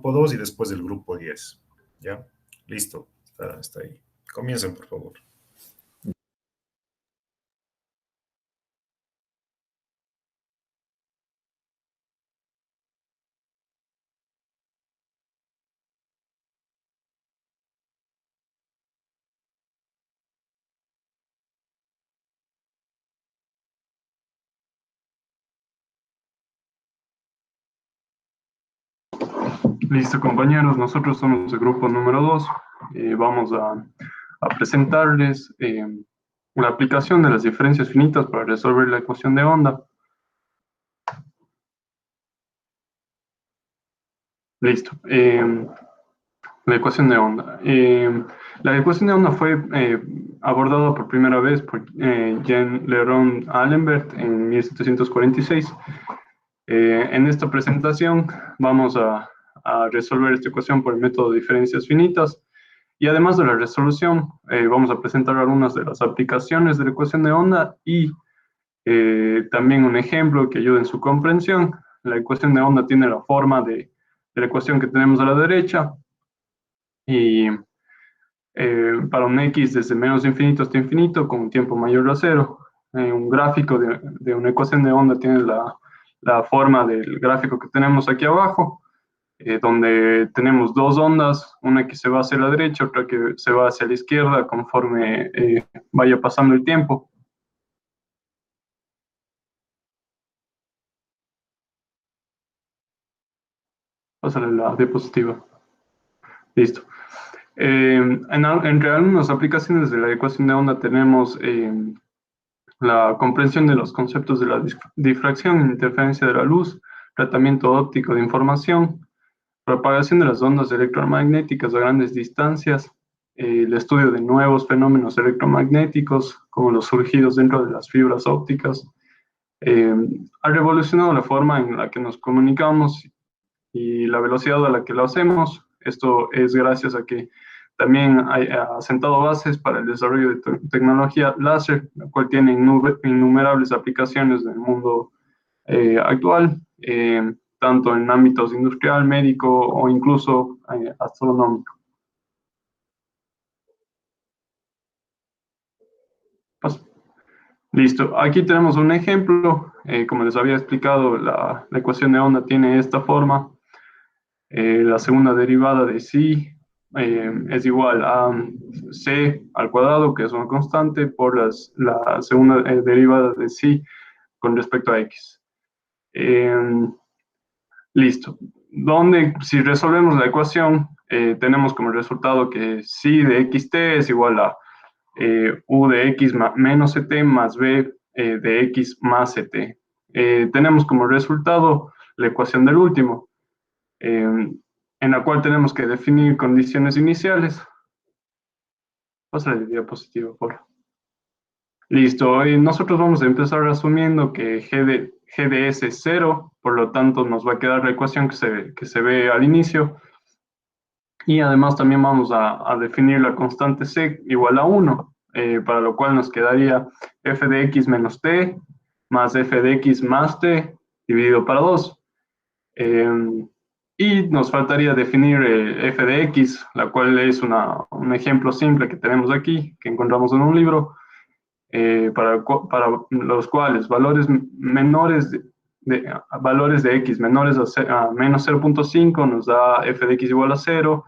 grupo 2 y después del grupo 10. ¿Ya? Listo, está ahí. Comiencen, por favor. Listo, compañeros, nosotros somos el grupo número 2. Vamos a presentarles la aplicación de las diferencias finitas para resolver la ecuación de onda. Listo. La ecuación de onda. La ecuación de onda fue abordada por primera vez por Jean Leron Alembert en 1746. En esta presentación vamos a resolver esta ecuación por el método de diferencias finitas. Y además de la resolución, vamos a presentar algunas de las aplicaciones de la ecuación de onda y también un ejemplo que ayude en su comprensión. La ecuación de onda tiene la forma de la ecuación que tenemos a la derecha y para un x desde menos infinito hasta infinito con un tiempo mayor a cero. Un gráfico de una ecuación de onda tiene la forma del gráfico que tenemos aquí abajo, donde tenemos dos ondas, una que se va hacia la derecha, otra que se va hacia la izquierda conforme vaya pasando el tiempo. Pásale la diapositiva. Listo. Entre algunas aplicaciones de la ecuación de onda tenemos la comprensión de los conceptos de la difracción, interferencia de la luz, tratamiento óptico de información, propagación de las ondas electromagnéticas a grandes distancias, el estudio de nuevos fenómenos electromagnéticos, como los surgidos dentro de las fibras ópticas. Ha revolucionado la forma en la que nos comunicamos y la velocidad a la que lo hacemos. Esto es gracias a que también ha sentado bases para el desarrollo de tecnología láser, la cual tiene innumerables aplicaciones en el mundo actual, tanto en ámbitos industrial, médico o incluso astronómico. Listo, aquí tenemos un ejemplo. Como les había explicado, la ecuación de onda tiene esta forma. La segunda derivada de psi es igual a c al cuadrado, que es una constante, por la segunda derivada de psi con respecto a x. Listo. Donde, si resolvemos la ecuación, tenemos como resultado que psi de xt es igual a u de x menos ct más b de x más ct. Tenemos como resultado la ecuación del último, en la cual tenemos que definir condiciones iniciales. Pásale la diapositiva, por favor. Listo, nosotros vamos a empezar asumiendo que g de s es 0, por lo tanto nos va a quedar la ecuación que se ve al inicio. Y además también vamos a definir la constante c igual a 1, para lo cual nos quedaría f de x menos t más f de x más t dividido para 2. Y nos faltaría definir f de x, la cual es un ejemplo simple que tenemos aquí, que encontramos en un libro, para los cuales valores menores valores de x menores a menos 0.5 nos da f de x igual a 0,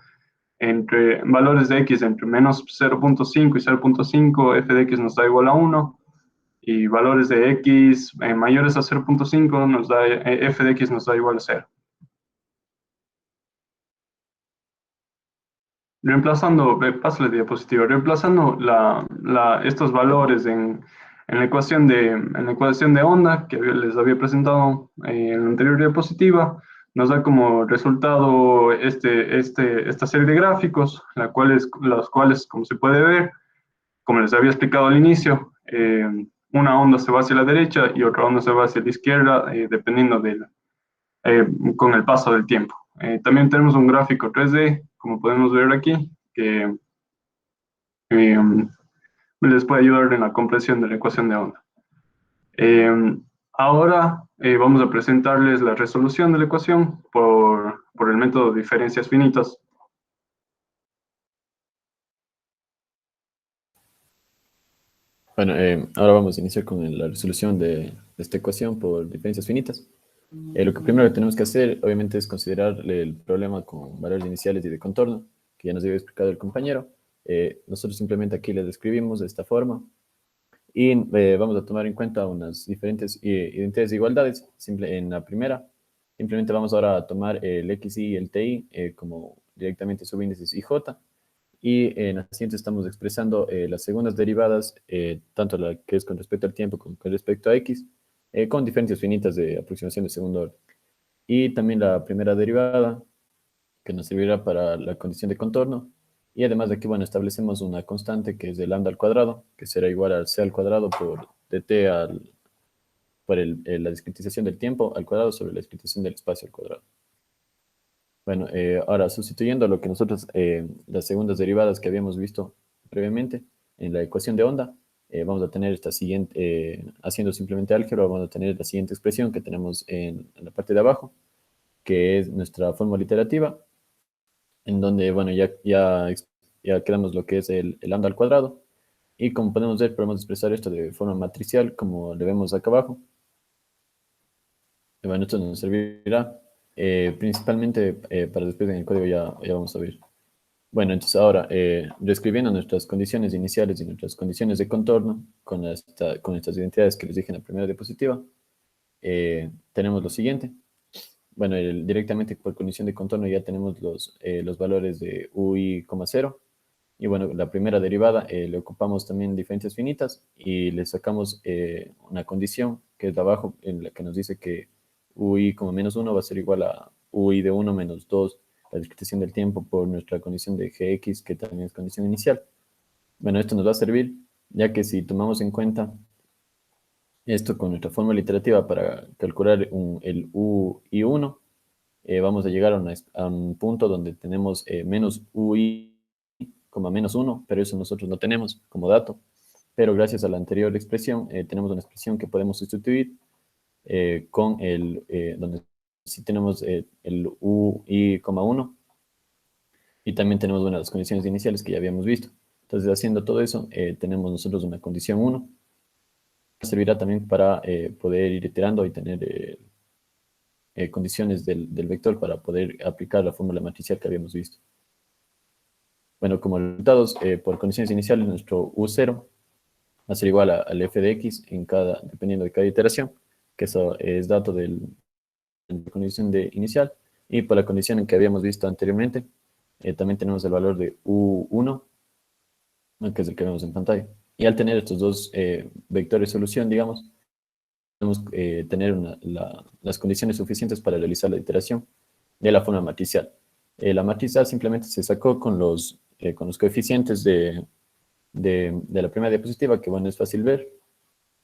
entre valores de x entre menos 0.5 y 0.5, f de x nos da igual a 1, y valores de x mayores a 0.5 nos da f de x nos da igual a 0. Reemplazando, paso la diapositiva, reemplazando estos valores en la ecuación de onda que les había presentado en la anterior diapositiva, nos da como resultado esta serie de gráficos, las cuales, como se puede ver, como les había explicado al inicio, una onda se va hacia la derecha y otra onda se va hacia la izquierda, dependiendo con el paso del tiempo. También tenemos un gráfico 3D, como podemos ver aquí, que les puede ayudar en la comprensión de la ecuación de onda. Ahora vamos a presentarles la resolución de la ecuación por el método de diferencias finitas. Bueno, ahora vamos a iniciar con la resolución de esta ecuación por diferencias finitas. Lo que primero que tenemos que hacer, obviamente, es considerar el problema con valores iniciales y de contorno, que ya nos había explicado el compañero. Nosotros simplemente aquí le describimos de esta forma y vamos a tomar en cuenta unas diferentes identidades de igualdades. En la primera, simplemente vamos ahora a tomar el xy y el ti como directamente subíndices ij, y en la siguiente estamos expresando las segundas derivadas, tanto la que es con respecto al tiempo como con respecto a x, con diferencias finitas de aproximación de segundo orden. Y también la primera derivada, que nos servirá para la condición de contorno. Y además de aquí, bueno, establecemos una constante que es de lambda al cuadrado, que será igual al c al cuadrado por dt por la discretización del tiempo al cuadrado sobre la discretización del espacio al cuadrado. Bueno, ahora sustituyendo lo que nosotros, las segundas derivadas que habíamos visto previamente en la ecuación de onda, vamos a tener esta siguiente, haciendo simplemente álgebra, vamos a tener la siguiente expresión que tenemos en la parte de abajo, que es nuestra fórmula iterativa, en donde, bueno, ya quedamos lo que es el lambda al cuadrado, y como podemos ver, podemos expresar esto de forma matricial, como le vemos acá abajo. Y bueno, esto nos servirá principalmente para después en el código ya vamos a ver. Bueno, entonces ahora, reescribiendo nuestras condiciones iniciales y nuestras condiciones de contorno con estas identidades que les dije en la primera diapositiva, tenemos lo siguiente. Bueno, directamente por condición de contorno ya tenemos los valores de ui, 0. Y bueno, la primera derivada le ocupamos también diferencias finitas y le sacamos una condición que es de abajo, en la que nos dice que ui, menos 1 va a ser igual a ui de 1 menos 2, la discretización del tiempo por nuestra condición de gx, que también es condición inicial. Bueno, esto nos va a servir, ya que si tomamos en cuenta esto con nuestra fórmula iterativa para calcular el ui1, vamos a llegar a un punto donde tenemos menos ui, menos 1, pero eso nosotros no tenemos como dato. Pero gracias a la anterior expresión, tenemos una expresión que podemos sustituir con donde sí tenemos el ui, 1, y también tenemos, bueno, las condiciones iniciales que ya habíamos visto. Entonces, haciendo todo eso, tenemos nosotros una condición 1. Servirá también para poder ir iterando y tener condiciones del vector para poder aplicar la fórmula matricial que habíamos visto. Bueno, como resultados, por condiciones iniciales, nuestro U0 va a ser igual al f de x dependiendo de cada iteración, que eso es dato de la condición inicial. Y por la condición en que habíamos visto anteriormente, también tenemos el valor de U1, que es el que vemos en pantalla. Y al tener estos dos vectores de solución, digamos, podemos tener las condiciones suficientes para realizar la iteración de la forma matricial. La matricial simplemente se sacó con los coeficientes de la primera diapositiva, que bueno, es fácil ver.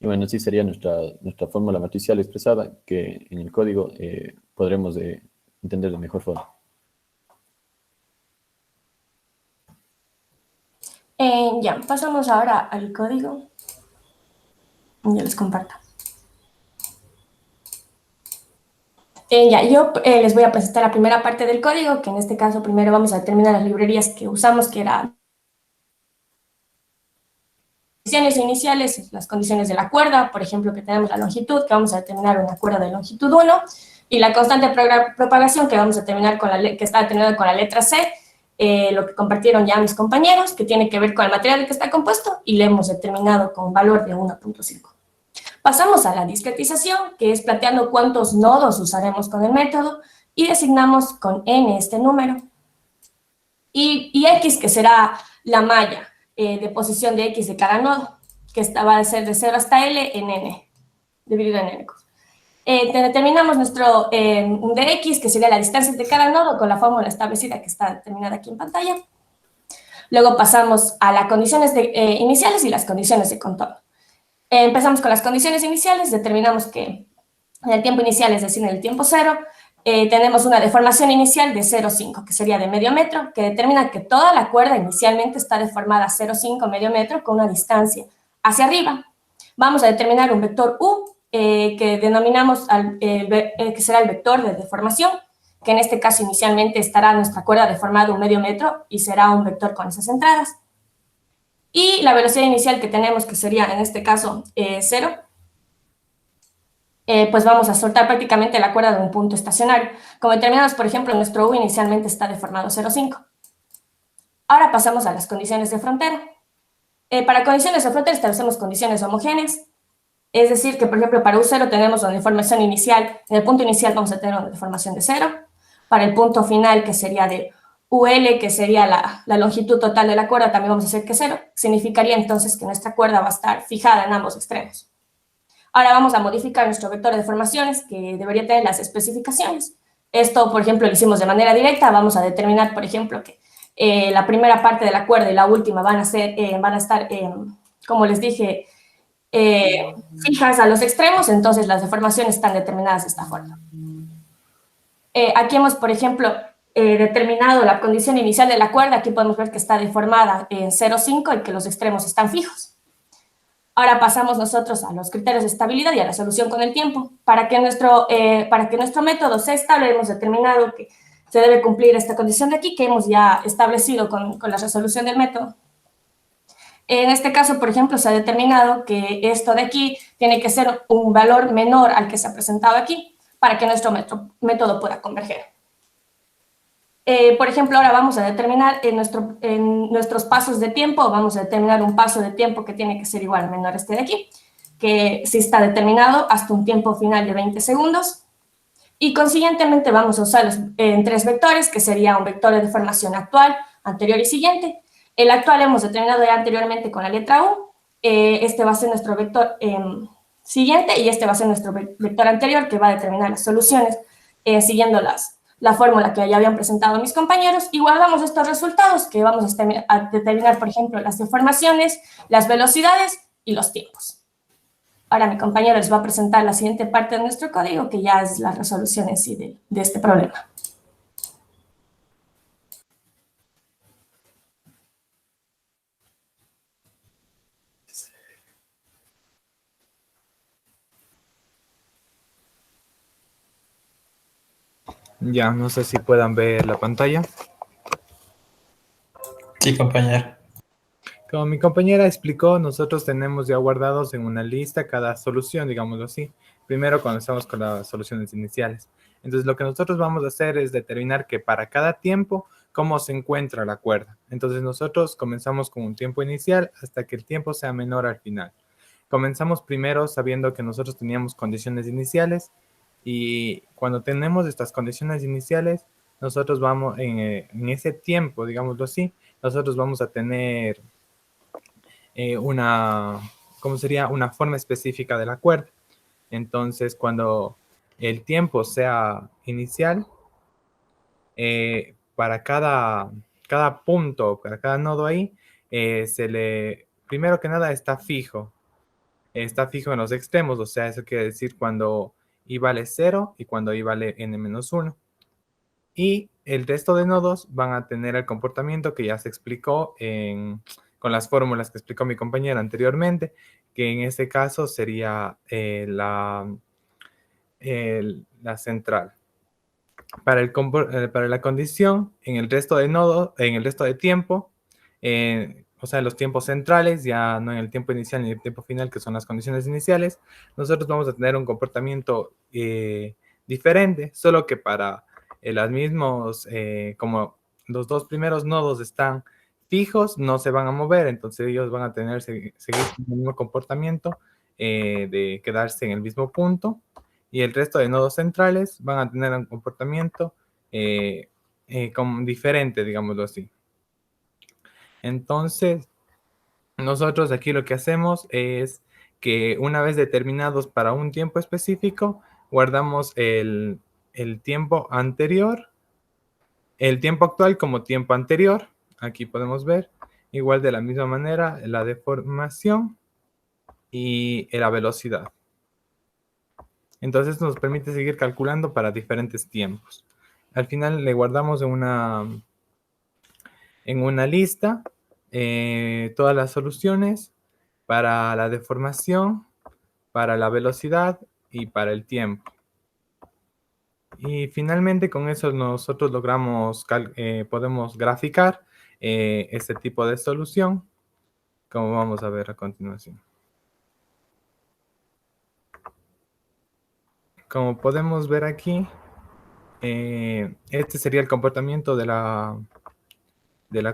Y bueno, así sería nuestra fórmula matricial expresada, que en el código podremos entender de mejor forma. Ya, pasamos ahora al código. Ya les comparto. Ya, yo les voy a presentar la primera parte del código, que en este caso primero vamos a determinar las librerías que usamos, que era condiciones iniciales, las condiciones de la cuerda, por ejemplo, que tenemos la longitud, que vamos a determinar una cuerda de longitud 1, y la constante de propagación, que vamos a determinar que está determinada con la letra C, lo que compartieron ya mis compañeros, que tiene que ver con el material del que está compuesto, y le hemos determinado con valor de 1.5. Pasamos a la discretización, que es planteando cuántos nodos usaremos con el método, y designamos con n este número, y x, que será la malla de posición de x de cada nodo, que va a ser de 0 hasta l en n, dividido en n. Determinamos nuestro dx, que sería la distancia de cada nodo, con la fórmula establecida que está determinada aquí en pantalla. Luego pasamos a las condiciones iniciales y las condiciones de contorno. Empezamos con las condiciones iniciales, determinamos que en el tiempo inicial, es decir, en el tiempo 0, tenemos una deformación inicial de 0,5, que sería de medio metro, que determina que toda la cuerda inicialmente está deformada a 0,5 medio metro con una distancia hacia arriba. Vamos a determinar un vector U, que denominamos que será el vector de deformación, que en este caso inicialmente estará nuestra cuerda deformada 1/2 metro y será un vector con esas entradas. Y la velocidad inicial que tenemos, que sería en este caso 0, pues vamos a soltar prácticamente la cuerda de un punto estacionario. Como determinamos, por ejemplo, nuestro U inicialmente está deformado 0,5. Ahora pasamos a las condiciones de frontera. Para condiciones de frontera establecemos condiciones homogéneas, es decir, que por ejemplo para U0 tenemos una deformación inicial, en el punto inicial vamos a tener una deformación de 0, para el punto final que sería de UL, que sería la longitud total de la cuerda, también vamos a hacer que 0, significaría entonces que nuestra cuerda va a estar fijada en ambos extremos. Ahora vamos a modificar nuestro vector de deformaciones, que debería tener las especificaciones. Esto, por ejemplo, lo hicimos de manera directa, vamos a determinar, por ejemplo, que la primera parte de la cuerda y la última van a estar, como les dije, fijas a los extremos, entonces las deformaciones están determinadas de esta forma. Aquí hemos, por ejemplo, determinado la condición inicial de la cuerda, aquí podemos ver que está deformada en 0,5 y que los extremos están fijos. Ahora pasamos nosotros a los criterios de estabilidad y a la solución con el tiempo. Para que nuestro método sea estable, hemos determinado que se debe cumplir esta condición de aquí, que hemos ya establecido con la resolución del método. En este caso, por ejemplo, se ha determinado que esto de aquí tiene que ser un valor menor al que se ha presentado aquí para que nuestro método pueda converger. Por ejemplo, ahora vamos a determinar en nuestros pasos de tiempo, vamos a determinar un paso de tiempo que tiene que ser igual o menor a este de aquí, que sí está determinado hasta un tiempo final de 20 segundos. Y consiguientemente vamos a usar en 3 vectores, que sería un vector de deformación actual, anterior y siguiente. El actual hemos determinado ya anteriormente con la letra U. Este va a ser nuestro vector siguiente y este va a ser nuestro vector anterior, que va a determinar las soluciones siguiendo la fórmula que ya habían presentado mis compañeros, y guardamos estos resultados que vamos a determinar, por ejemplo, las deformaciones, las velocidades y los tiempos. Ahora mi compañero les va a presentar la siguiente parte de nuestro código, que ya es la resolución en sí de este problema. Ya, no sé si puedan ver la pantalla. Sí, compañero. Como mi compañera explicó, nosotros tenemos ya guardados en una lista cada solución, digámoslo así. Primero comenzamos con las soluciones iniciales. Entonces, lo que nosotros vamos a hacer es determinar que para cada tiempo, cómo se encuentra la cuerda. Entonces, nosotros comenzamos con un tiempo inicial hasta que el tiempo sea menor al final. Comenzamos primero sabiendo que nosotros teníamos condiciones iniciales y cuando tenemos estas condiciones iniciales, nosotros vamos en ese tiempo, digámoslo así, nosotros vamos a tener ¿cómo sería? Una forma específica de la cuerda. Entonces, cuando el tiempo sea inicial, para cada punto, para cada nodo ahí, primero que nada está fijo en los extremos, o sea, eso quiere decir cuando i vale 0 y cuando i vale n-1. Y el resto de nodos van a tener el comportamiento que ya se explicó con las fórmulas que explicó mi compañera anteriormente, que en este caso sería la central. Para la condición, en el resto de nodos, en el resto de tiempo, o sea, los tiempos centrales, ya no en el tiempo inicial ni el tiempo final, que son las condiciones iniciales, nosotros vamos a tener un comportamiento diferente, solo que para las mismos, como los dos primeros nodos están fijos, no se van a mover, entonces ellos van a seguir con el mismo comportamiento de quedarse en el mismo punto, y el resto de nodos centrales van a tener un comportamiento como diferente, digámoslo así. Entonces, nosotros aquí lo que hacemos es que una vez determinados para un tiempo específico, guardamos el tiempo anterior, el tiempo actual como tiempo anterior. Aquí podemos ver, igual de la misma manera, la deformación y la velocidad. Entonces nos permite seguir calculando para diferentes tiempos. Al final le guardamos en una lista todas las soluciones para la deformación, para la velocidad y para el tiempo. Y finalmente con eso nosotros podemos graficar este tipo de solución, como vamos a ver a continuación. Como podemos ver aquí, este sería el comportamiento de la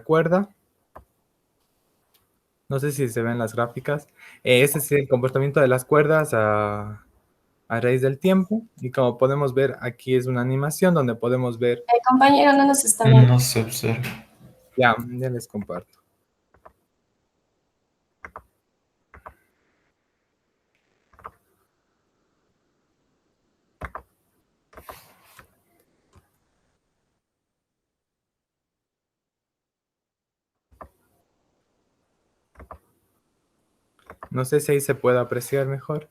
cuerda. No sé si se ven las gráficas. Este es el comportamiento de las cuerdas a raíz del tiempo. Y como podemos ver, aquí es una animación donde podemos ver... El compañero no nos está viendo. No se observa. Ya les comparto. No sé si ahí se puede apreciar mejor.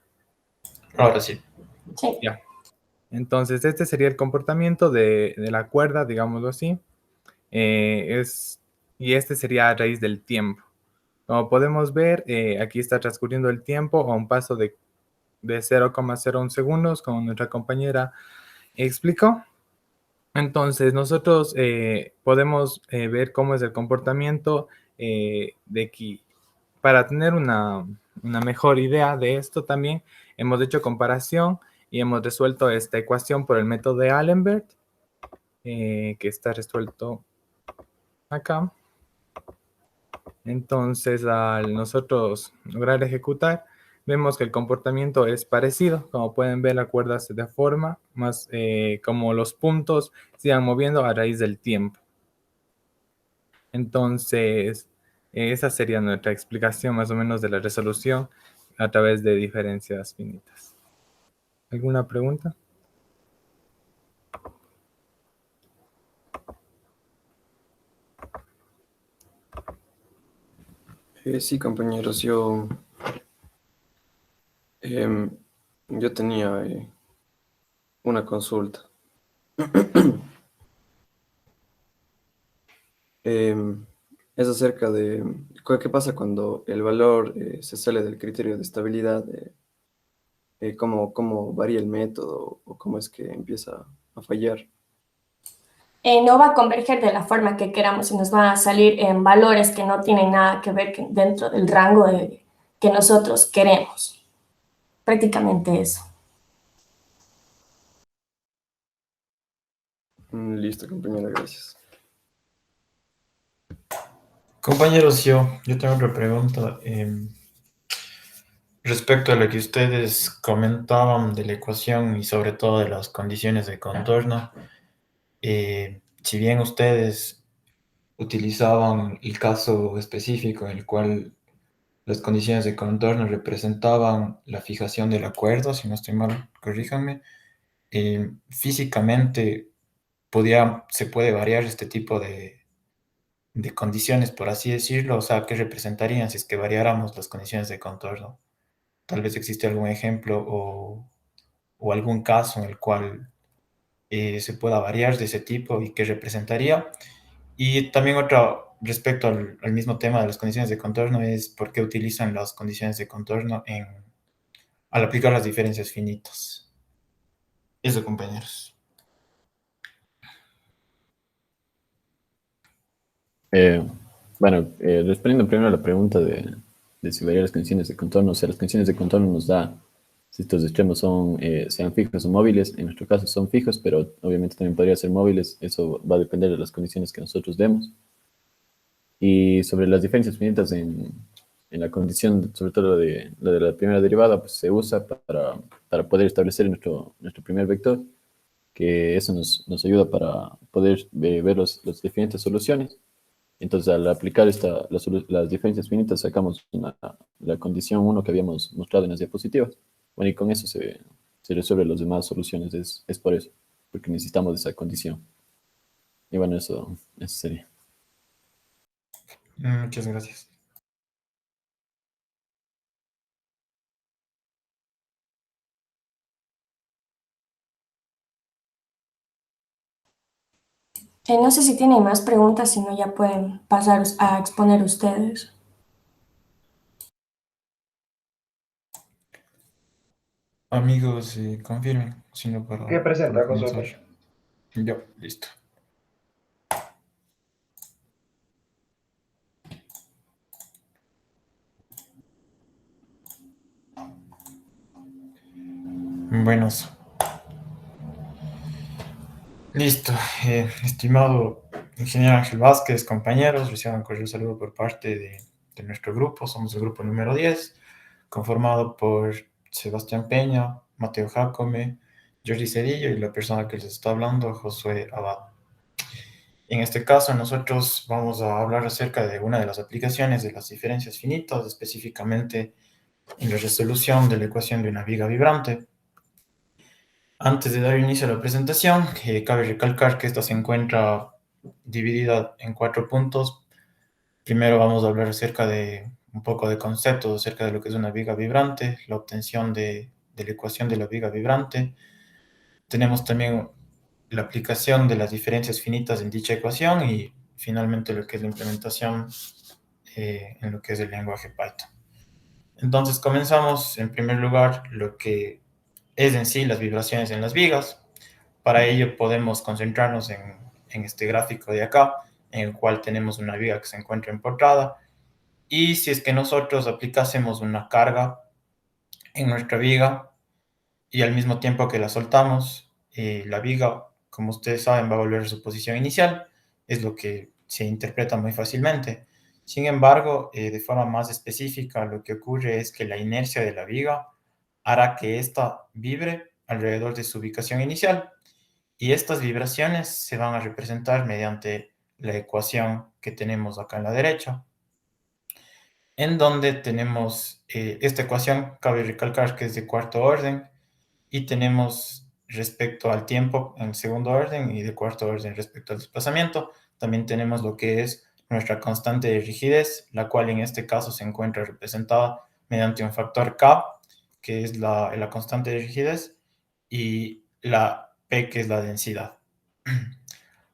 Ahora sí. Sí. Ya. Entonces, este sería el comportamiento de la cuerda, digámoslo así. Y este sería a raíz del tiempo. Como podemos ver, aquí está transcurriendo el tiempo a un paso de 0,01 segundos, como nuestra compañera explicó. Entonces, nosotros podemos ver cómo es el comportamiento de aquí. Para tener una mejor idea de esto también, hemos hecho comparación y hemos resuelto esta ecuación por el método de Allenberg, que está resuelto acá. Entonces, al nosotros lograr ejecutar, vemos que el comportamiento es parecido. Como pueden ver, la cuerda se deforma, más como los puntos se van moviendo a raíz del tiempo. Entonces, esa sería nuestra explicación más o menos de la resolución a través de diferencias finitas. ¿Alguna pregunta? Sí, compañeros, yo tenía una consulta. Es acerca de qué pasa cuando el valor se sale del criterio de estabilidad, cómo varía el método o cómo es que empieza a fallar. No va a converger de la forma que queramos y nos van a salir en valores que no tienen nada que ver dentro del rango que nosotros queremos. Prácticamente eso. Listo, compañera, gracias. Compañeros, yo tengo otra pregunta. Respecto a lo que ustedes comentaban de la ecuación y sobre todo de las condiciones de contorno, si bien ustedes utilizaban el caso específico en el cual las condiciones de contorno representaban la fijación del acuerdo, si no estoy mal, corríjanme, físicamente se puede variar este tipo de condiciones, por así decirlo, o sea, ¿qué representarían si es que variáramos las condiciones de contorno? Tal vez existe algún ejemplo o algún caso en el cual se pueda variar de ese tipo y qué representaría. Y también otro respecto al mismo tema de las condiciones de contorno es por qué utilizan las condiciones de contorno al aplicar las diferencias finitas. Eso, compañeros. Bueno, respondiendo primero a la pregunta de si varían las condiciones de contorno, o sea, las condiciones de contorno nos da si estos extremos sean fijos o móviles. En nuestro caso son fijos, pero obviamente también podría ser móviles. Eso va a depender de las condiciones que nosotros demos. Y sobre las diferencias finitas en la condición, sobre todo la de la primera derivada, pues se usa para poder establecer nuestro primer vector, que eso nos ayuda para poder ver las diferentes soluciones. Entonces, al aplicar las diferencias finitas, sacamos la condición 1 que habíamos mostrado en las diapositivas. Bueno, y con eso se resuelven las demás soluciones. Es por eso, porque necesitamos esa condición. Y bueno, eso sería. Muchas gracias. No sé si tienen más preguntas, si no ya pueden pasar a exponer ustedes. Amigos, confirmen, sino ¿Qué para presenta, comenzar. Josué? Yo, listo. Buenos. Listo. Estimado ingeniero Ángel Vázquez, compañeros, reciban un cordial saludo por parte de nuestro grupo. Somos el grupo número 10, conformado por Sebastián Peña, Mateo Jacome, Jordi Cedillo y la persona que les está hablando, Josué Abad. En este caso, nosotros vamos a hablar acerca de una de las aplicaciones de las diferencias finitas, específicamente en la resolución de la ecuación de una viga vibrante. Antes de dar inicio a la presentación, cabe recalcar que esta se encuentra dividida en 4 puntos. Primero vamos a hablar acerca de un poco de conceptos acerca de lo que es una viga vibrante, la obtención de la ecuación de la viga vibrante. Tenemos también la aplicación de las diferencias finitas en dicha ecuación y finalmente lo que es la implementación en lo que es el lenguaje Python. Entonces comenzamos en primer lugar lo que es en sí las vibraciones en las vigas. Para ello podemos concentrarnos en este gráfico de acá, en el cual tenemos una viga que se encuentra en portada, y si es que nosotros aplicásemos una carga en nuestra viga y al mismo tiempo que la soltamos, la viga, como ustedes saben, va a volver a su posición inicial, es lo que se interpreta muy fácilmente. Sin embargo, de forma más específica, lo que ocurre es que la inercia de la viga hará que ésta vibre alrededor de su ubicación inicial, y estas vibraciones se van a representar mediante la ecuación que tenemos acá en la derecha, en donde tenemos esta ecuación, cabe recalcar que es de cuarto orden, y tenemos respecto al tiempo en segundo orden y de cuarto orden respecto al desplazamiento. También tenemos lo que es nuestra constante de rigidez, la cual en este caso se encuentra representada mediante un factor K, que es la constante de rigidez, y la P, que es la densidad.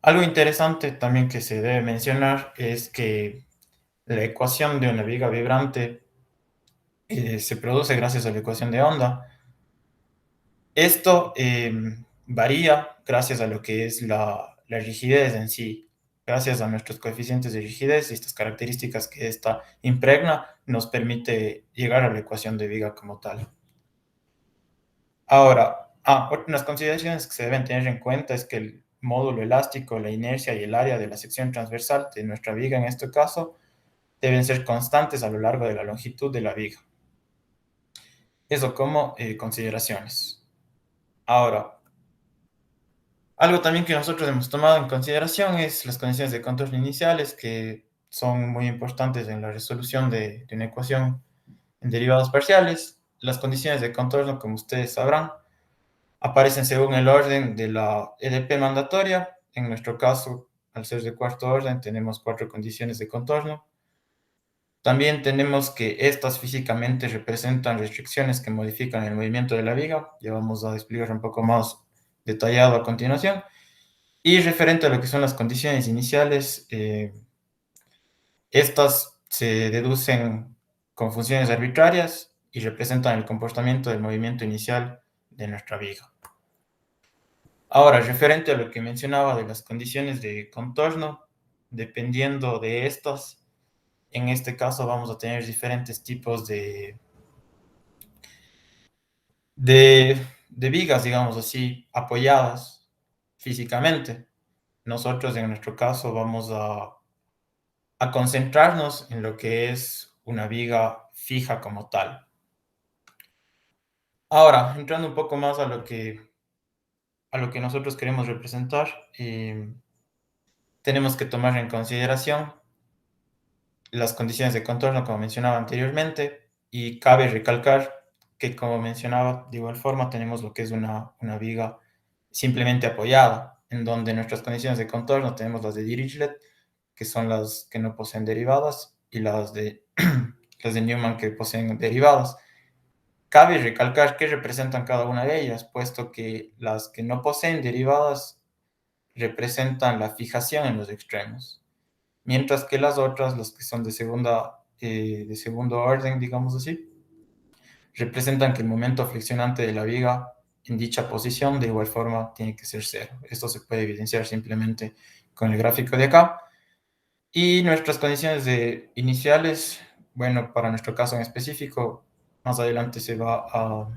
Algo interesante también que se debe mencionar es que la ecuación de una viga vibrante se produce gracias a la ecuación de onda. Esto varía gracias a lo que es la rigidez en sí. Gracias a nuestros coeficientes de rigidez y estas características que esta impregna, nos permite llegar a la ecuación de viga como tal. Ahora, unas consideraciones que se deben tener en cuenta es que el módulo elástico, la inercia y el área de la sección transversal de nuestra viga en este caso deben ser constantes a lo largo de la longitud de la viga. Eso como consideraciones. Ahora, algo también que nosotros hemos tomado en consideración es las condiciones de contorno iniciales, que son muy importantes en la resolución de una ecuación en derivadas parciales. Las condiciones de contorno, como ustedes sabrán, aparecen según el orden de la EDP mandatoria. En nuestro caso, al ser de cuarto orden, tenemos 4 condiciones de contorno. También tenemos que estas físicamente representan restricciones que modifican el movimiento de la viga. Ya vamos a explicar un poco más detallado a continuación. Y referente a lo que son las condiciones iniciales, estas se deducen con funciones arbitrarias y representan el comportamiento del movimiento inicial de nuestra viga. Ahora, referente a lo que mencionaba de las condiciones de contorno, dependiendo de estas, en este caso vamos a tener diferentes tipos de vigas, digamos así, apoyadas físicamente. Nosotros en nuestro caso vamos a concentrarnos en lo que es una viga fija como tal. Ahora, entrando un poco más a lo que nosotros queremos representar, tenemos que tomar en consideración las condiciones de contorno, como mencionaba anteriormente, y cabe recalcar que, como mencionaba, de igual forma tenemos lo que es una viga simplemente apoyada, en donde nuestras condiciones de contorno tenemos las de Dirichlet, que son las que no poseen derivadas, y las de Newman, que poseen derivadas. Cabe recalcar que representan cada una de ellas, puesto que las que no poseen derivadas representan la fijación en los extremos, mientras que las otras, las que son de segundo orden, digamos así, representan que el momento flexionante de la viga en dicha posición de igual forma tiene que ser cero. Esto se puede evidenciar simplemente con el gráfico de acá. Y nuestras condiciones iniciales, bueno, para nuestro caso en específico, más adelante se va a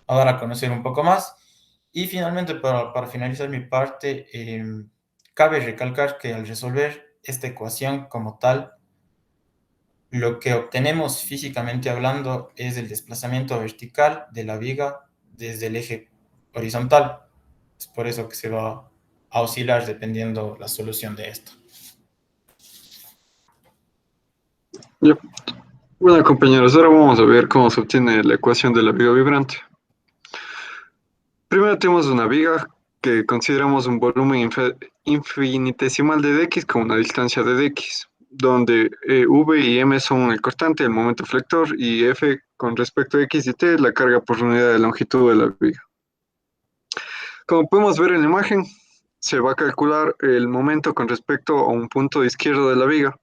dar a conocer un poco más. Y finalmente, para finalizar mi parte, cabe recalcar que al resolver esta ecuación como tal, lo que obtenemos físicamente hablando es el desplazamiento vertical de la viga desde el eje horizontal. Es por eso que se va a oscilar dependiendo la solución de esto. Ya. Bueno, compañeros, ahora vamos a ver cómo se obtiene la ecuación de la viga vibrante. Primero tenemos una viga que consideramos un volumen infinitesimal de dx con una distancia de dx, donde v y m son el cortante, el momento flector, y f con respecto a x y t la carga por unidad de longitud de la viga. Como podemos ver en la imagen, se va a calcular el momento con respecto a un punto izquierdo de la viga.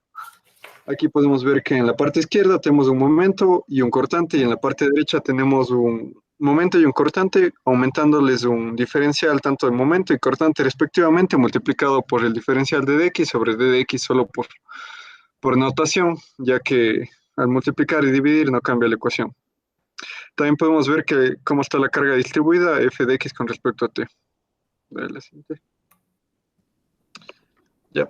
Aquí podemos ver que en la parte izquierda tenemos un momento y un cortante, y en la parte derecha tenemos un momento y un cortante, aumentándoles un diferencial tanto de momento y cortante respectivamente, multiplicado por el diferencial de dx sobre d de x solo por notación, ya que al multiplicar y dividir no cambia la ecuación. También podemos ver que cómo está la carga distribuida, f de x con respecto a t. Dale la siguiente. Ya.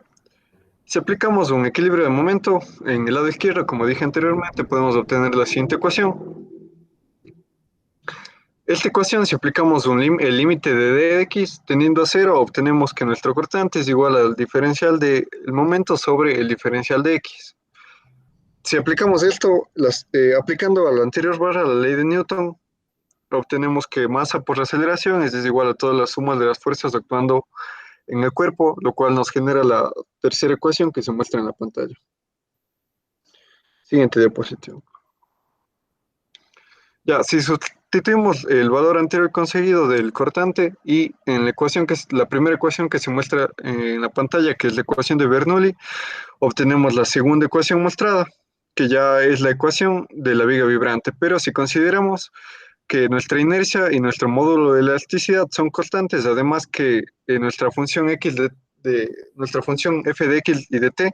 Si aplicamos un equilibrio de momento en el lado izquierdo, como dije anteriormente, podemos obtener la siguiente ecuación. Esta ecuación, si aplicamos el límite de d de x tendiendo a 0, obtenemos que nuestro cortante es igual al diferencial del momento sobre el diferencial de x. Si aplicamos esto, aplicando a la anterior barra, la ley de Newton, obtenemos que masa por aceleración es igual a todas las sumas de las fuerzas actuando en el cuerpo, lo cual nos genera la tercera ecuación que se muestra en la pantalla. Siguiente diapositiva. Ya, si sustituimos el valor anterior conseguido del cortante y en la ecuación que es la primera ecuación que se muestra en la pantalla, que es la ecuación de Bernoulli, obtenemos la segunda ecuación mostrada, que ya es la ecuación de la viga vibrante. Pero si consideramos que nuestra inercia y nuestro módulo de elasticidad son constantes, además que nuestra función x nuestra función f de x y de t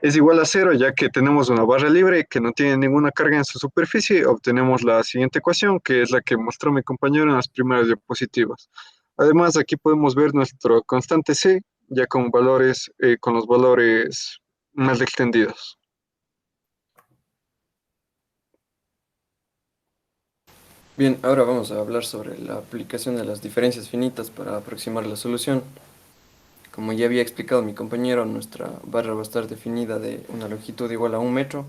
es igual a 0, ya que tenemos una barra libre que no tiene ninguna carga en su superficie, obtenemos la siguiente ecuación, que es la que mostró mi compañero en las primeras diapositivas. Además, aquí podemos ver nuestro constante c, ya con los valores más extendidos. Bien, ahora vamos a hablar sobre la aplicación de las diferencias finitas para aproximar la solución. Como ya había explicado mi compañero, nuestra barra va a estar definida de una longitud igual a 1 metro,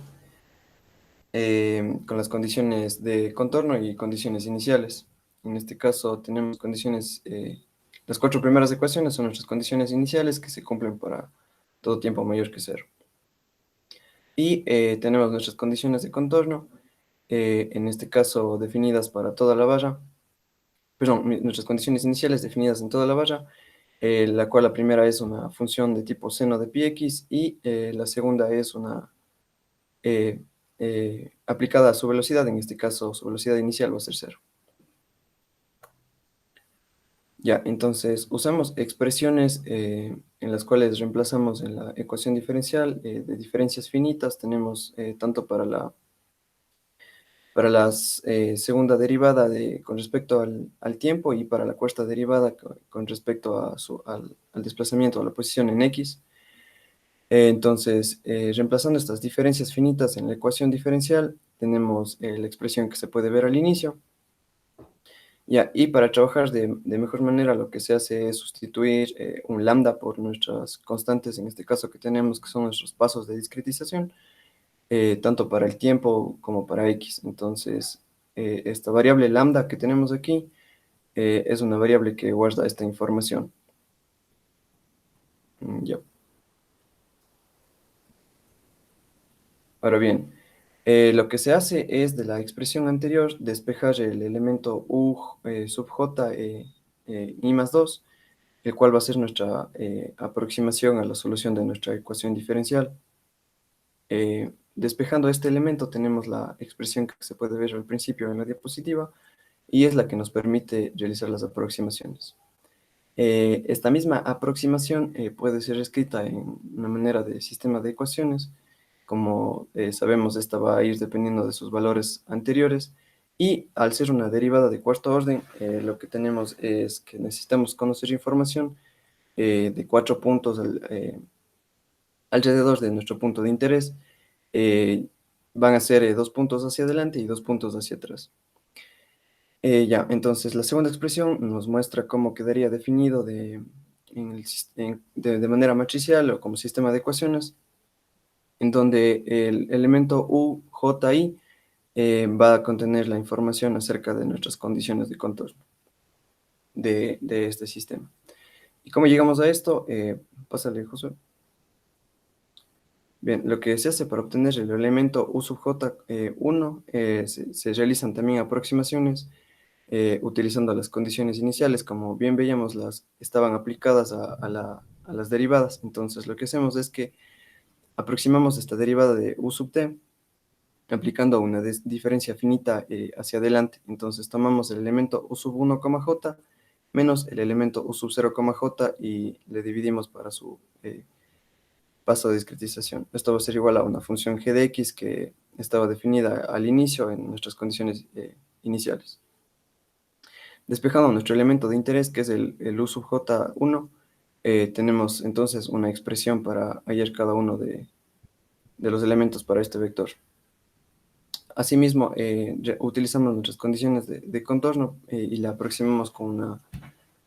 con las condiciones de contorno y condiciones iniciales. En este caso tenemos las 4 primeras ecuaciones son nuestras condiciones iniciales que se cumplen para todo tiempo mayor que 0. Y tenemos nuestras condiciones de contorno, en este caso definidas para toda la barra, perdón, nuestras condiciones iniciales definidas en toda la barra, la cual la primera es una función de tipo seno de pi x y la segunda es una aplicada a su velocidad, en este caso su velocidad inicial va a ser 0. Ya, entonces usamos expresiones en las cuales reemplazamos en la ecuación diferencial de diferencias finitas, tenemos tanto para la segunda derivada con respecto al tiempo y para la cuarta derivada con respecto al desplazamiento, a la posición en x. Entonces, reemplazando estas diferencias finitas en la ecuación diferencial, tenemos la expresión que se puede ver al inicio. Ya, y para trabajar de mejor manera, lo que se hace es sustituir un lambda por nuestras constantes, en este caso que tenemos, que son nuestros pasos de discretización, tanto para el tiempo como para x. Entonces, esta variable lambda que tenemos aquí es una variable que guarda esta información. Ya. Ahora bien, lo que se hace es de la expresión anterior despejar el elemento u sub j i más 2, el cual va a ser nuestra aproximación a la solución de nuestra ecuación diferencial. Despejando este elemento tenemos la expresión que se puede ver al principio en la diapositiva y es la que nos permite realizar las aproximaciones. Esta misma aproximación puede ser escrita en una manera de sistema de ecuaciones. Como sabemos, esta va a ir dependiendo de sus valores anteriores y al ser una derivada de cuarto orden, lo que tenemos es que necesitamos conocer información de 4 puntos alrededor de nuestro punto de interés. Van a ser 2 puntos hacia adelante y 2 puntos hacia atrás. Ya, entonces la segunda expresión nos muestra cómo quedaría definido de manera matricial o como sistema de ecuaciones, en donde el elemento U, J, I va a contener la información acerca de nuestras condiciones de contorno de este sistema. ¿Y cómo llegamos a esto? Pásale, Josué. Bien, lo que se hace para obtener el elemento U sub J1, se realizan también aproximaciones utilizando las condiciones iniciales. Como bien veíamos, estaban aplicadas a las derivadas. Entonces, lo que hacemos es que aproximamos esta derivada de U sub t aplicando una diferencia finita hacia adelante. Entonces, tomamos el elemento U sub 1, J menos el elemento U sub 0, J y le dividimos para su paso de discretización. Esto va a ser igual a una función g de x que estaba definida al inicio en nuestras condiciones iniciales. Despejando nuestro elemento de interés, que es el U sub J1, tenemos entonces una expresión para hallar cada uno de los elementos para este vector. Asimismo, utilizamos nuestras condiciones de contorno y la aproximamos con una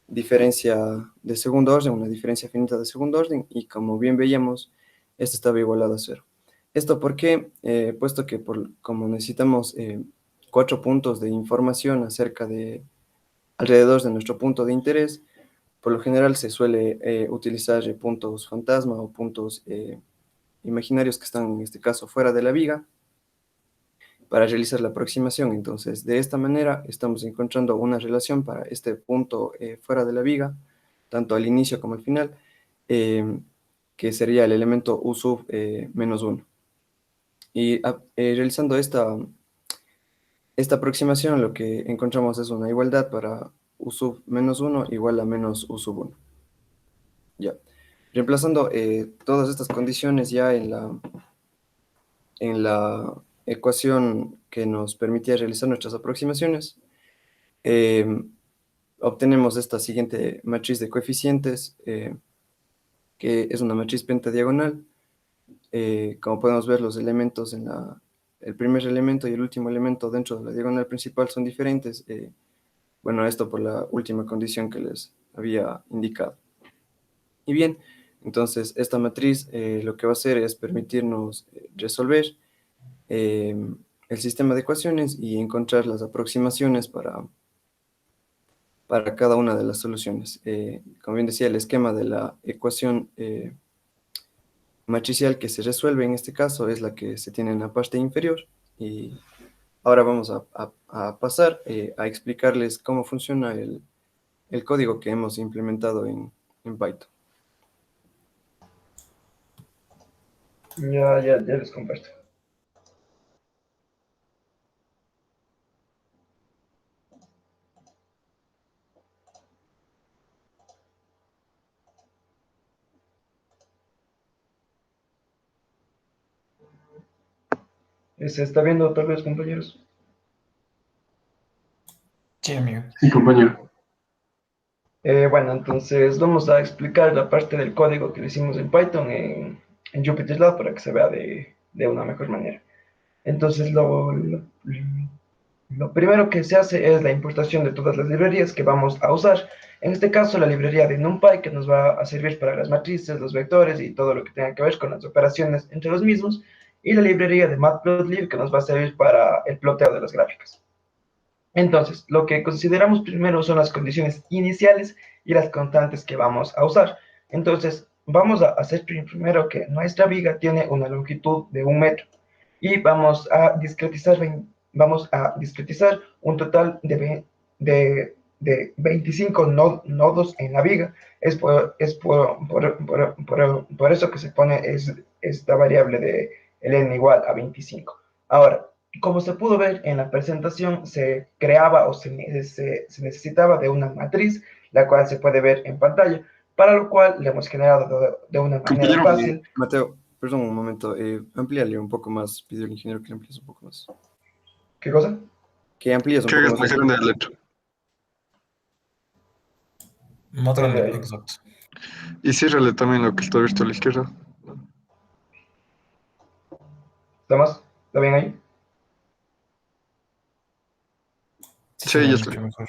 diferencia de segundo orden, una diferencia finita de segundo orden, y como bien veíamos, esta estaba igualada a 0. ¿Esto por qué? Puesto que como necesitamos 4 puntos de información acerca de alrededor de nuestro punto de interés, por lo general se suele utilizar puntos fantasma o puntos imaginarios que están en este caso fuera de la viga para realizar la aproximación. Entonces, de esta manera estamos encontrando una relación para este punto fuera de la viga, tanto al inicio como al final, que sería el elemento U sub menos 1. Y realizando esta aproximación, lo que encontramos es una igualdad para U sub menos 1 igual a menos U sub 1. Ya. Reemplazando todas estas condiciones ya en la ecuación que nos permitía realizar nuestras aproximaciones, obtenemos esta siguiente matriz de coeficientes, que es una matriz pentadiagonal. Como podemos ver, los elementos el primer elemento y el último elemento dentro de la diagonal principal son diferentes. Bueno, esto por la última condición que les había indicado. Y bien, entonces esta matriz lo que va a hacer es permitirnos resolver el sistema de ecuaciones y encontrar las aproximaciones para cada una de las soluciones. Como bien decía, el esquema de la ecuación matricial que se resuelve en este caso es la que se tiene en la parte inferior. Y ahora vamos a pasar a explicarles cómo funciona el código que hemos implementado en Python. Ya les comparto. ¿Se está viendo tal vez, compañeros? Sí, amigo. Sí, compañero. Bueno, entonces vamos a explicar la parte del código que le hicimos en Python en JupyterLab para que se vea de una mejor manera. Entonces, lo primero que se hace es la importación de todas las librerías que vamos a usar. En este caso, la librería de NumPy, que nos va a servir para las matrices, los vectores y todo lo que tenga que ver con las operaciones entre los mismos. Y la librería de Matplotlib, que nos va a servir para el ploteo de las gráficas. Entonces, lo que consideramos primero son las condiciones iniciales y las constantes que vamos a usar. Entonces, vamos a hacer primero que nuestra viga tiene una longitud de 1 metro y vamos a discretizar un total de 25 nodos en la viga. Es por eso que se pone esta variable de el n igual a 25. Ahora, como se pudo ver en la presentación, se creaba o se necesitaba de una matriz, la cual se puede ver en pantalla, para lo cual le hemos generado de una manera fácil. Mateo, perdón un momento, amplíale un poco más, pidió el ingeniero que amplíes un poco más. ¿Qué cosa? Que amplíes un Que poco es más. más grande la letra. Más grande, Eh, exacto. Y ciérrale también lo que está abierto a la izquierda. ¿Estamos? ¿Está bien ahí? Sí, Sí, se ve ya mucho está. mejor.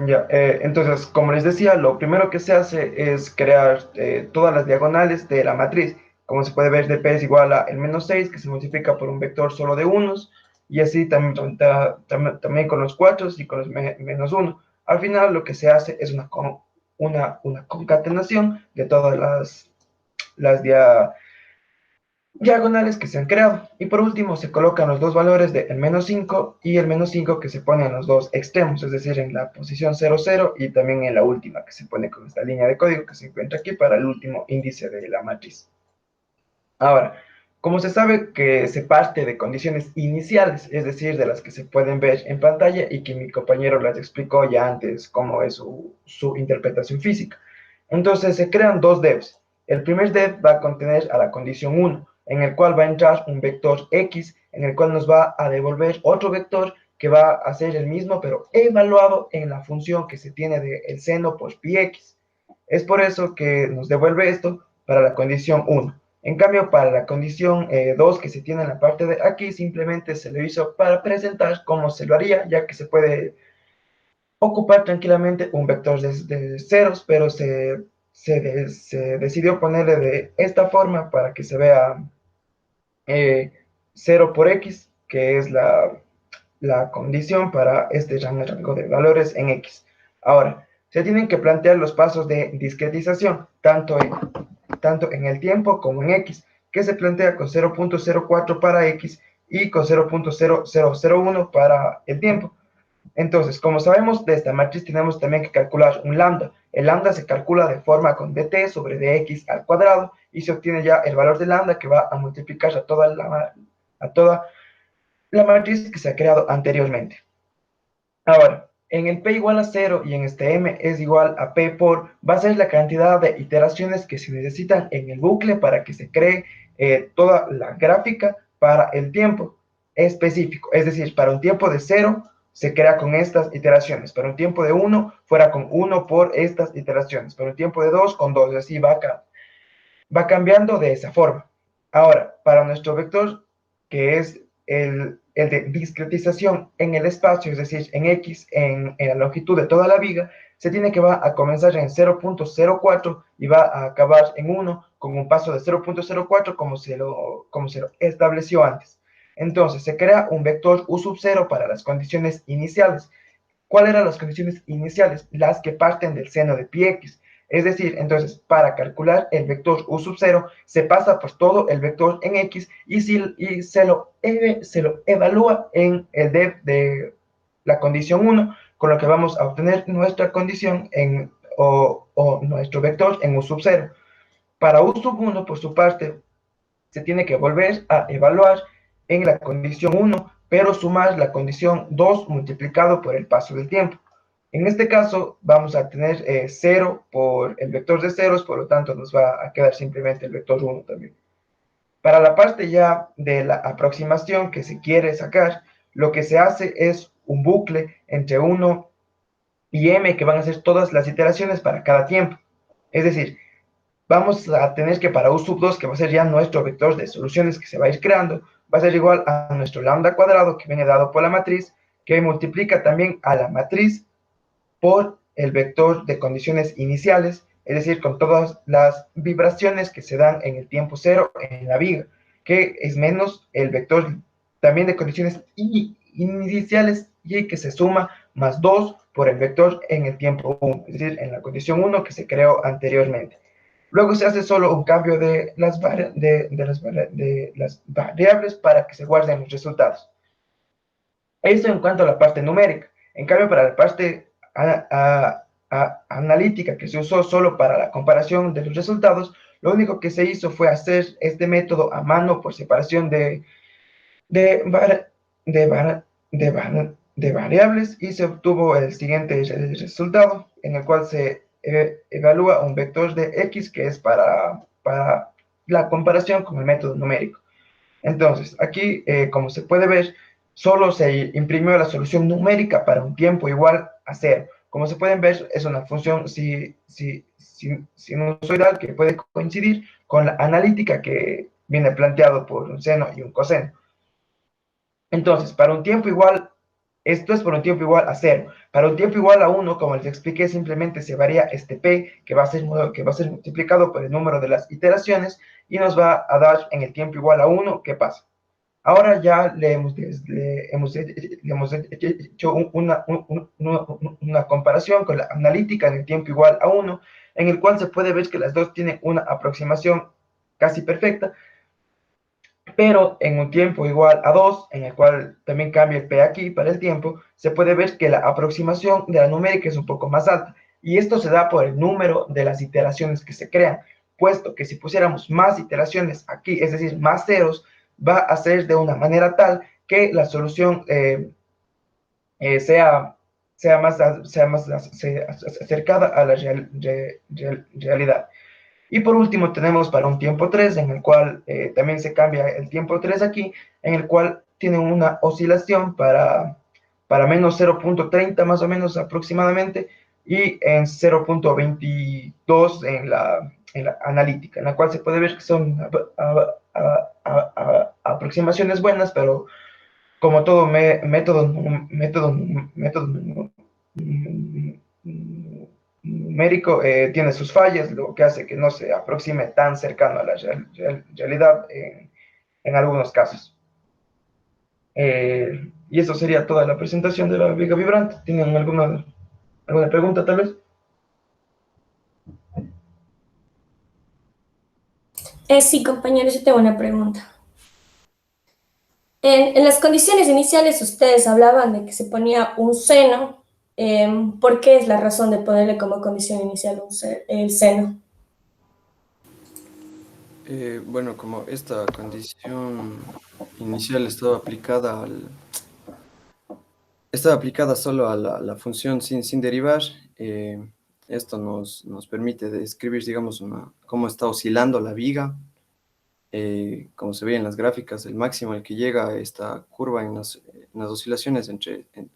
Ya, entonces, como les decía, lo primero que se hace es crear todas las diagonales de la matriz. Como se puede ver, dp es igual a el menos 6, que se multiplica por un vector solo de unos, y así también con los 4 y con los menos 1. Al final, lo que se hace es una concatenación de todas las diagonales que se han creado. Y por último, se colocan los dos valores de el menos 5 y el menos 5 que se ponen en los dos extremos, es decir, en la posición 0, 0 y también en la última que se pone con esta línea de código que se encuentra aquí para el último índice de la matriz. Ahora, como se sabe que se parte de condiciones iniciales, es decir, de las que se pueden ver en pantalla y que mi compañero les explicó ya antes cómo es su interpretación física, entonces se crean dos devs. El primer dev va a contener a la condición 1, en el cual va a entrar un vector x, en el cual nos va a devolver otro vector que va a ser el mismo, pero evaluado en la función que se tiene del seno por pi x. Es por eso que nos devuelve esto para la condición 1. En cambio, para la condición 2 que se tiene en la parte de aquí, simplemente se lo hizo para presentar cómo se lo haría, ya que se puede ocupar tranquilamente un vector de ceros, pero se decidió ponerle de esta forma para que se vea 0 por x, que es la condición para este rango de valores en x. Ahora, se tienen que plantear los pasos de discretización, tanto en el tiempo como en x, que se plantea con 0.04 para x y con 0.0001 para el tiempo. Entonces, como sabemos de esta matriz, tenemos también que calcular un lambda. El lambda se calcula de forma con dt sobre dx al cuadrado y se obtiene ya el valor de lambda que va a multiplicar a toda la matriz que se ha creado anteriormente. Ahora, en el p igual a 0 y en este m es igual a p por, va a ser la cantidad de iteraciones que se necesitan en el bucle para que se cree toda la gráfica para el tiempo específico. Es decir, para un tiempo de 0 se crea con estas iteraciones. Para un tiempo de 1 fuera con 1 por estas iteraciones. Para un tiempo de 2 con 2. Así va cambiando de esa forma. Ahora, para nuestro vector, que es el de discretización en el espacio, es decir, en x, en la longitud de toda la viga, se tiene que va a comenzar en 0.04 y va a acabar en 1 con un paso de 0.04 como se lo estableció antes. Entonces, se crea un vector u sub 0 para las condiciones iniciales. ¿Cuáles eran las condiciones iniciales? Las que parten del seno de pi x. Es decir, entonces, para calcular el vector u sub 0, se pasa por todo el vector en x y se lo evalúa en el dev de la condición 1, con lo que vamos a obtener nuestra condición o nuestro vector en u sub 0. Para u sub 1, por su parte, se tiene que volver a evaluar en la condición 1, pero sumar la condición 2 multiplicado por el paso del tiempo. En este caso vamos a tener 0 por el vector de ceros, por lo tanto nos va a quedar simplemente el vector 1 también. Para la parte ya de la aproximación que se quiere sacar, lo que se hace es un bucle entre 1 y m, que van a ser todas las iteraciones para cada tiempo. Es decir, vamos a tener que para u sub 2, que va a ser ya nuestro vector de soluciones que se va a ir creando, va a ser igual a nuestro lambda cuadrado que viene dado por la matriz, que multiplica también a la matriz por el vector de condiciones iniciales, es decir, con todas las vibraciones que se dan en el tiempo 0 en la viga, que es menos el vector también de condiciones iniciales y que se suma más 2 por el vector en el tiempo 1, es decir, en la condición 1 que se creó anteriormente. Luego se hace solo un cambio de las variables para que se guarden los resultados. Esto en cuanto a la parte numérica. En cambio, para la parte analítica, que se usó solo para la comparación de los resultados, Lo único que se hizo fue hacer este método a mano por separación de, var- de, var- de variables y se obtuvo el siguiente resultado, en el cual se evalúa un vector de x que es para la comparación con el método numérico. Entonces, aquí, como se puede ver, solo se imprimió la solución numérica para un tiempo igual a cero. Como se pueden ver, es una función sinusoidal que puede coincidir con la analítica que viene planteado por un seno y un coseno. Entonces, para un tiempo igual, esto es por un tiempo igual a cero. Para un tiempo igual a 1, como les expliqué, simplemente se varía este p, que va a ser multiplicado por el número de las iteraciones, y nos va a dar en el tiempo igual a 1, ¿qué pasa? Ahora ya le hemos hecho una comparación con la analítica en el tiempo igual a 1, en el cual se puede ver que las dos tienen una aproximación casi perfecta, pero en un tiempo igual a 2, en el cual también cambia el p aquí para el tiempo, se puede ver que la aproximación de la numérica es un poco más alta, y esto se da por el número de las iteraciones que se crean, puesto que si pusiéramos más iteraciones aquí, es decir, más ceros, va a ser de una manera tal que la solución sea más acercada a la realidad. Y por último tenemos para un tiempo 3, en el cual también se cambia el tiempo 3 aquí, en el cual tiene una oscilación para menos 0.30 más o menos aproximadamente, y en 0.22 en la analítica, en la cual se puede ver que son aproximaciones buenas, pero como todo método numérico, tiene sus fallas, lo que hace que no se aproxime tan cercano a la realidad en algunos casos. Y eso sería toda la presentación de la viga vibrante. ¿Tienen alguna pregunta tal vez? Sí, compañeros, yo tengo una pregunta. En las condiciones iniciales ustedes hablaban de que se ponía un seno. ¿Por qué es la razón de ponerle como condición inicial el seno? Bueno, como esta condición inicial estaba aplicada solo a la función sin derivar, esto nos permite describir, digamos, cómo está oscilando la viga. Como se ve en las gráficas, el máximo al que llega esta curva en las oscilaciones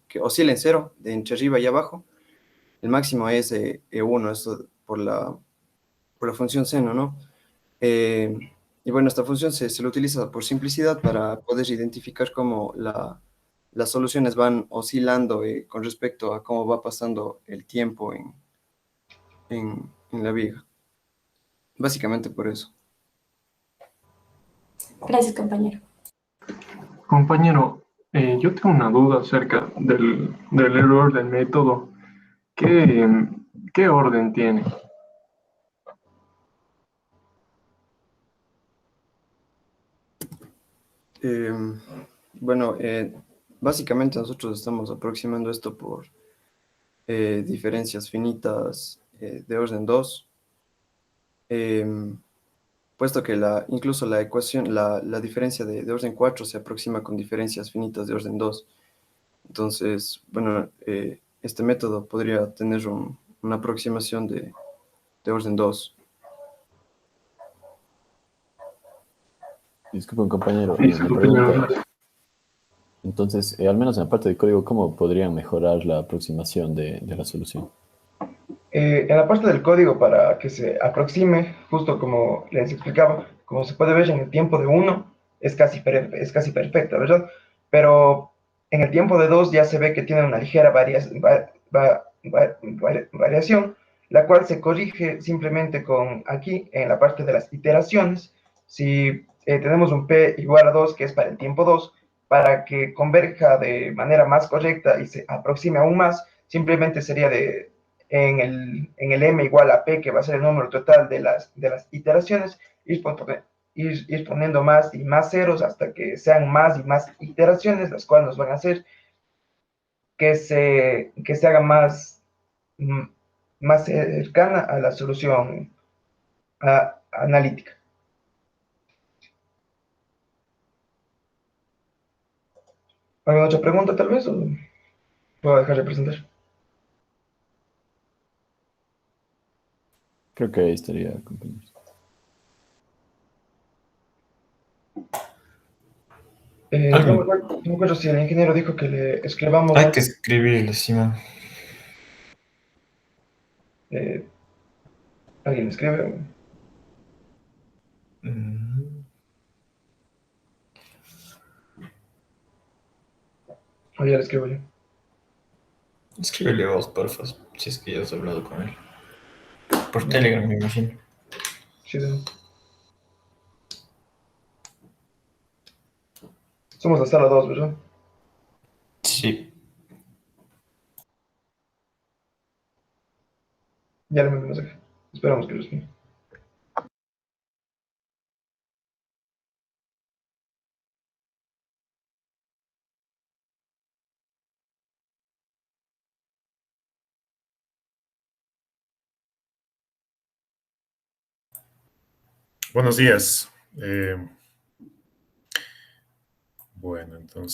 que oscila en cero, de entre arriba y abajo. El máximo es E1, esto por la función seno, ¿no? Y bueno, esta función se lo utiliza por simplicidad para poder identificar cómo las soluciones van oscilando con respecto a cómo va pasando el tiempo en la viga. Básicamente por eso. Gracias, compañero. Compañero, yo tengo una duda acerca del error del método. ¿Qué orden tiene? Eh, bueno, básicamente nosotros estamos aproximando esto por diferencias finitas de orden 2, puesto que incluso la ecuación, la diferencia de orden 4 se aproxima con diferencias finitas de orden 2. Entonces, bueno, este método podría tener una aproximación de orden 2. Disculpen, compañero, Listo, una compañero. pregunta. Entonces, al menos en la parte del código, ¿cómo podrían mejorar la aproximación de la solución? En la parte del código, para que se aproxime, justo como les explicaba, como se puede ver en el tiempo de 1, es casi perfecta, ¿verdad? Pero en el tiempo de 2 ya se ve que tiene una ligera variación, la cual se corrige simplemente con aquí, en la parte de las iteraciones. Si tenemos un p igual a 2, que es para el tiempo 2, para que converja de manera más correcta y se aproxime aún más, simplemente sería en el m igual a p, que va a ser el número total de las iteraciones, ir poniendo más y más ceros hasta que sean más y más iteraciones, las cuales nos van a hacer que se haga más cercana a la solución, analítica. ¿Alguna otra pregunta tal vez? ¿O puedo dejar de presentar? Creo que ahí estaría, compañeros. Alguien- No me acuerdo si el ingeniero dijo que le escribamos Hay algo. que escribirle, Simón. eh, ¿Alguien le escribe? Mm, O ya le escribo yo. Escríbele vos, porfa, si es que ya has hablado con él. Por No, Telegram, me imagino. sí, no. Somos la sala 2, ¿verdad? Sí. Ya le mandé un mensaje. Esperamos que responda. Buenos días. Bueno, entonces...